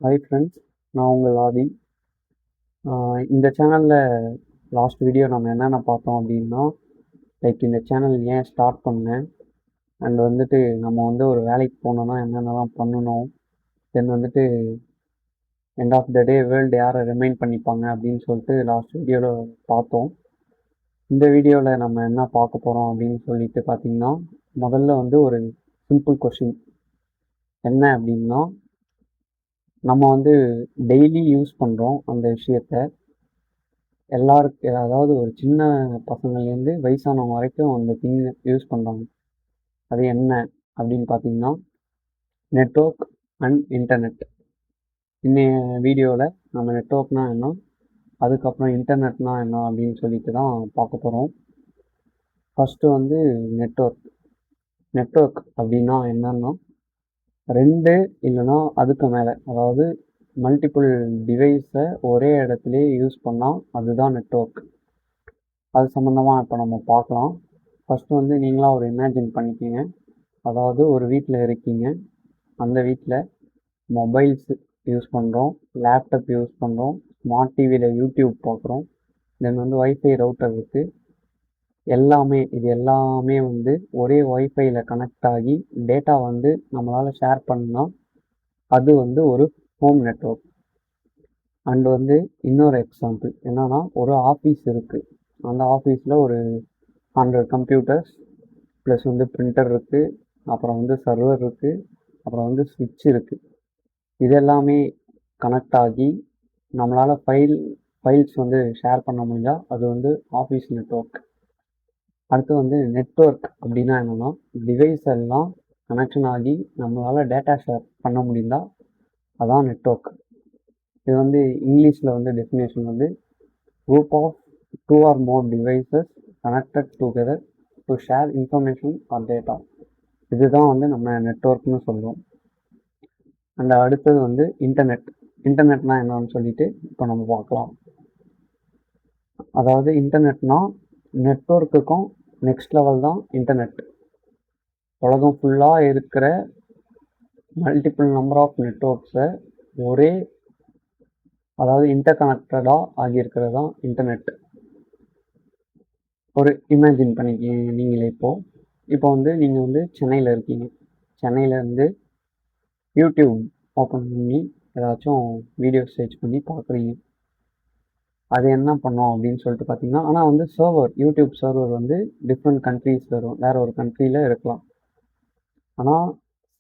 Hi friends, நான் உங்கள் ஆதி. இந்த சேனலில் லாஸ்ட் வீடியோ நம்ம என்னென்ன பார்த்தோம் அப்படின்னா, இந்த சேனல் ஏன் ஸ்டார்ட் பண்ணேன், அண்ட் வந்துட்டு நம்ம வந்து ஒரு வேலைக்கு போனோன்னா என்னென்னலாம் பண்ணணும், தென் வந்துட்டு end of the day world யாரை ரிமைண்ட் பண்ணிப்பாங்க அப்படின்னு சொல்லிட்டு லாஸ்ட் வீடியோவில் பார்த்தோம். இந்த வீடியோவில் நம்ம என்ன பார்க்க போகிறோம் அப்படின்னு சொல்லிட்டு பார்த்தீங்கன்னா, முதல்ல வந்து ஒரு சிம்பிள் கொஷின் என்ன அப்படின்னா, நம்ம வந்து டெய்லி யூஸ் பண்ணுறோம் அந்த விஷயத்த. எல்லாருக்கு அதாவது ஒரு சின்ன பசங்கள்லேருந்து வயசானவங்க வரைக்கும் அந்த திங் யூஸ் பண்ணுறாங்க. அது என்ன அப்படின்னு பார்த்தீங்கன்னா, நெட்வொர்க் அண்ட் இன்டர்நெட். இன்னைய வீடியோவில் நம்ம நெட்வொர்க்னா என்ன, அதுக்கப்புறம் இன்டர்நெட்னா என்ன அப்படின்னு சொல்லிட்டு தான் பார்க்க போகிறோம். ஃபஸ்ட்டு வந்து நெட்வொர்க் அப்படின்னா என்னன்னா, 2 இல்லைன்னா அதுக்கு மேலே, அதாவது மல்டிபிள் டிவைஸை ஒரே இடத்துலையே யூஸ் பண்ணால் அதுதான் நெட்வொர்க். அது சம்மந்தமாக இப்போ நம்ம பார்க்கலாம். ஃபஸ்ட்டு வந்து நீங்களாக ஒரு இமேஜின் பண்ணிக்கோங்க. அதாவது ஒரு வீட்டில் இருக்கீங்க, அந்த வீட்டில் மொபைல்ஸ் யூஸ் பண்ணுறோம், லேப்டாப் யூஸ் பண்ணுறோம், ஸ்மார்ட் டிவியில் யூடியூப் பார்க்குறோம், தென் வந்து ஒய்ஃபை ரவுட்டர் இருக்குது. இது எல்லாமே வந்து ஒரே ஒய்ஃபையில் கனெக்ட் ஆகி டேட்டா வந்து நம்மளால் ஷேர் பண்ணால் அது வந்து ஒரு ஹோம் நெட்வொர்க். அண்ட் வந்து இன்னொரு எக்ஸாம்பிள் என்னன்னா, ஒரு ஆஃபீஸ் இருக்குது, அந்த ஆஃபீஸில் ஒரு 100 கம்ப்யூட்டர்ஸ் ப்ளஸ் வந்து பிரிண்டர் இருக்குது, அப்புறம் வந்து சர்வர் இருக்குது, அப்புறம் வந்து ஸ்விட்ச் இருக்குது. இது எல்லாமே கனெக்ட் ஆகி நம்மளால் ஃபைல்ஸ் வந்து ஷேர் பண்ண முடிஞ்சால் அது வந்து ஆஃபீஸ் நெட்வொர்க். அடுத்து வந்து நெட்வொர்க் அப்படின்னா என்னென்னா, டிவைஸ் எல்லாம் கனெக்ஷன் ஆகி நம்மளால் டேட்டா ஷேர் பண்ண முடிந்தால் அதான் நெட்வொர்க். இது வந்து இங்கிலீஷில் வந்து டெஃபினேஷன் வந்து group of 2 or more devices connected together to share information or data. இதுதான் வந்து நம்ம நெட்வொர்க்னு சொல்லுவோம். அண்ட் அடுத்தது வந்து இன்டர்நெட்னா என்னன்னு சொல்லிட்டு இப்போ நம்ம பார்க்கலாம். அதாவது இன்டர்நெட்னா நெட்வொர்க்குக்கும் நெக்ஸ்ட் லெவல் தான் இன்டர்நெட். உலகம் ஃபுல்லாக இருக்கிற மல்டிபிள் நம்பர் ஆஃப் நெட்வொர்க்ஸை ஒரே, அதாவது இன்டர்கனெக்டடாக ஆகியிருக்கிறது தான் இன்டர்நெட். ஒரு இமேஜின் பண்ணிக்கிங்க நீங்களே. இப்போ வந்து நீங்கள் வந்து சென்னையில் இருக்கீங்க, சென்னையிலேருந்து யூடியூப் ஓப்பன் பண்ணி ஏதாச்சும் வீடியோ சர்ச் பண்ணி பார்க்குறீங்க. அது என்ன பண்ணோம் அப்படின்னு சொல்லிட்டு பார்த்தீங்கன்னா, ஆனால் வந்து யூடியூப் சர்வர் வந்து டிஃப்ரெண்ட் கண்ட்ரீஸில் இருக்கும், வேறு ஒரு கண்ட்ரியில் இருக்கலாம். ஆனால்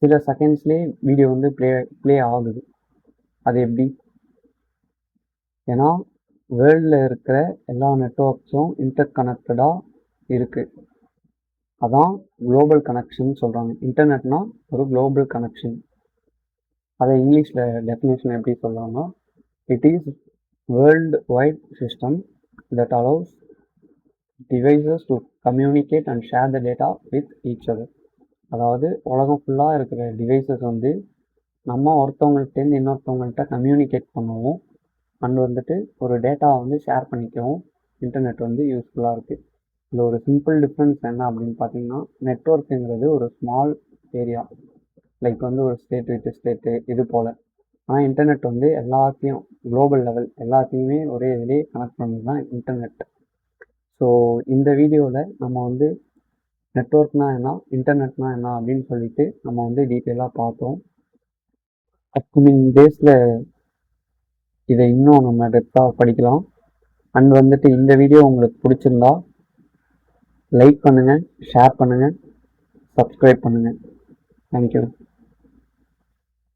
சில செகண்ட்ஸ்லேயே வீடியோ வந்து ப்ளே ஆகுது. அது எப்படி? ஏன்னா வேர்ல்டில் இருக்கிற எல்லா நெட்வொர்க்ஸும் இன்டர் கனெக்டடாக இருக்குது. அதான் குளோபல் கனெக்ஷன் சொல்கிறாங்க. இன்டர்நெட்னா ஒரு குளோபல் கனெக்ஷன். அதை இங்கிலீஷில் டெஃபினேஷன் எப்படி சொல்லலாம்னா, it is world wide system that allows devices to communicate and share the data with each other. அதாவது உலகம் ஃபுல்லாக இருக்கிற டிவைசஸ் வந்து நம்ம ஒருத்தவங்கள்ட்டேருந்து இன்னொருத்தவங்கள்ட்ட கம்யூனிகேட் பண்ணுவோம், அண்ட் வந்துட்டு ஒரு டேட்டாவை வந்து ஷேர் பண்ணிக்கவும் இன்டர்நெட் வந்து யூஸ்ஃபுல்லாக இருக்குது. இதில் ஒரு சிம்பிள் டிஃப்ரென்ஸ் என்ன அப்படின்னு பார்த்தீங்கன்னா, நெட்வொர்க்குங்கிறது ஒரு ஸ்மால் ஏரியா, லைக் வந்து ஒரு ஸ்டேட் விட்டு ஸ்டேட்டு இது போல். ஆனால் இன்டர்நெட் வந்து எல்லாத்தையும் குளோபல் லெவல் எல்லாத்தையுமே ஒரே இதிலே கனெக்ட் பண்ணது தான் இன்டர்நெட். ஸோ இந்த வீடியோவில் நம்ம வந்து நெட்வொர்க்னா என்ன, இன்டர்நெட்னா என்ன அப்படின்னு சொல்லிட்டு நம்ம வந்து டீட்டெயிலாக பார்த்தோம். அப்கமிங் டேஸில் இதை இன்னும் நம்ம டெப்த்தாக படிக்கலாம். அண்ட் வந்துட்டு இந்த வீடியோ உங்களுக்கு பிடிச்சிருந்தா லைக் பண்ணுங்கள், ஷேர் பண்ணுங்கள், சப்ஸ்கிரைப் பண்ணுங்கள். தேங்க்யூ.